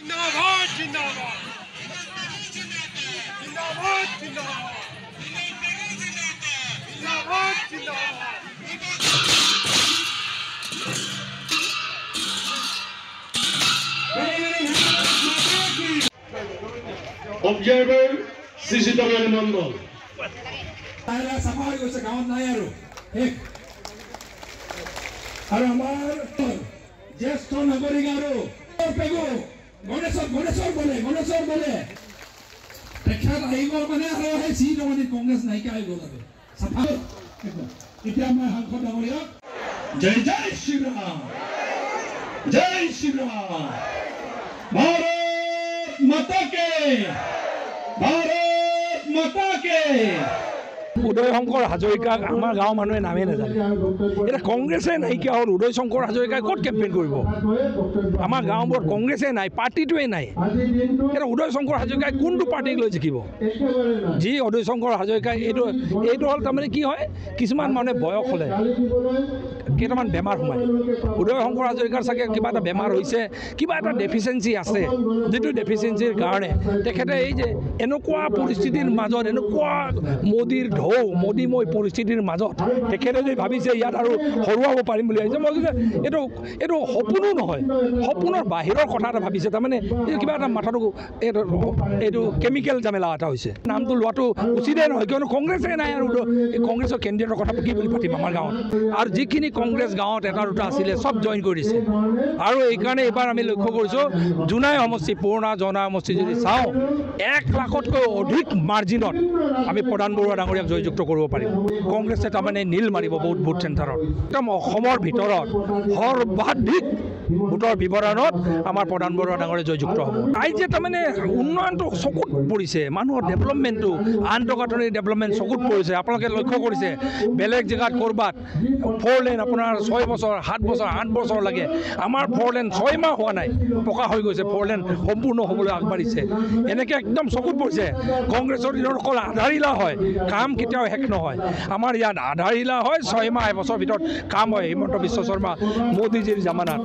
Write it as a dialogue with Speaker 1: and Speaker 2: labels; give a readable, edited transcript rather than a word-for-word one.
Speaker 1: जिंदाबाद जिंदाबाद जिंदाबाद जिंदाबाद जिंदाबाद जिंदाबाद
Speaker 2: Observer CCTV Mandal.
Speaker 3: Saya sama hari saya kawan naya ro. Aru amar jesto nagorik aru. Pego. Gonesor bole. Dekha ahibo mane aru hai si jomani Congress naika ahibo tabe. Safa. Itya mai hanko dagoria.
Speaker 2: Jai Jai Shri Ram. Jai Shri Ram. Bharat Mata ke. Bharat Mata ke.
Speaker 4: Uday Shankar হাজৰিকাক আমাৰ গাঁৱৰ মানুহে নামেই নাজানে এটা কংগ্ৰেছে নাইকিয়া হ'ল উদয় শংকৰ হাজৰিকাই ক'ত কেম্পেইন কৰিব আমাৰ গাঁওবোৰত কংগ্ৰেছে নাই পাৰ্টিটোৱে নাই এটা উদয় শংকৰ হাজৰিকাই কোনটো পাৰ্টিক লৈ জিকিব যি উদয় শংকৰ হাজৰিকাই এইটো হ'ল তাৰমানে কি হয় কিছুমান মানুহে বয়স হ'লে কেইটামান বেমাৰ সোমায় উদয় শংকৰ হাজৰিকাৰ চাগে কিবা এটা বেমাৰ হৈছে কিবা এটা ডেফিচিয়েঞ্চি আছে যিটো ডেফিচিয়েঞ্চিৰ কাৰণে তেখেতে এই যে এনেকুৱা পৰিস্থিতিৰ মাজত এনেকুৱা মোদীৰ মোদীময় পৰিস্থিতিৰ মাজত তেখেতে যে ভাবিছে ইয়াত আৰু হৰুৱাব পাৰিম বুলি ভাবিছে মই এইটো সপোনো নহয় সপোনৰ বাহিৰৰ কথা এটা ভাবিছে তাৰমানে কিবা এটা মাথাটো এইটো কেমিকেল জামেলা এটা হৈছে নামটো লোৱাটো উচিতেই নহয় কিয়নো কংগ্ৰেছে নাই আৰু কংগ্ৰেছৰ কেণ্ডিডেটৰ কথা কি বুলি পাতিম আমাৰ গাঁৱত আৰু যিখিনি কংগ্ৰেছ গাঁৱত এটা দুটা আছিলে চব জইন কৰি দিছে আৰু এইকাৰণে এইবাৰ আমি লক্ষ্য কৰিছোঁ জোনাই সমষ্টি পুৰণা জনাই সমষ্টি যদি চাওঁ 1 লাখতকৈ অধিক মাৰ্জিনত আমি প্ৰধান বৰুৱা ডাঙৰীয়াক জয়যুক্ত কৰিব পাৰিম কংগ্ৰেছে তাৰমানে নীল মাৰিব বহুত ভোট চেণ্টাৰত একদম অসমৰ ভিতৰত সৰ্বাধিক ভোটৰ বিৱৰণত আমাৰ প্ৰধান বৰুৱা ডাঙৰীয়া জয়যুক্ত হ'ব ৰাইজে তাৰমানে উন্নয়নটো চকুত পৰিছে মানুহৰ ডেভেলপমেণ্টটো আন্তঃগাঁথনিৰ ডেভেলপমেণ্ট চকুত পৰিছে আপোনালোকে লক্ষ্য কৰিছে বেলেগ জেগাত ক'ৰবাত 4 লেন আপোনাৰ 6 বছৰ 7 বছৰ 8 বছৰ লাগে আমাৰ 4 লেন 6 মাহ হোৱা নাই পকা হৈ গৈছে 4 লেন সম্পূৰ্ণ হ'বলৈ আগবাঢ়িছে এনেকৈ একদম চকুত পৰিছে কংগ্ৰেছৰ দিনত অকল আধাৰিলা হয় কাম কেতিয়াও শেষ নহয় আমাৰ ইয়াত আধাৰিলা হয় 6 মাহ এবছৰ ভিতৰত কাম হয় হিমন্ত বিশ্ব শৰ্মা মোদীজীৰ জামানাত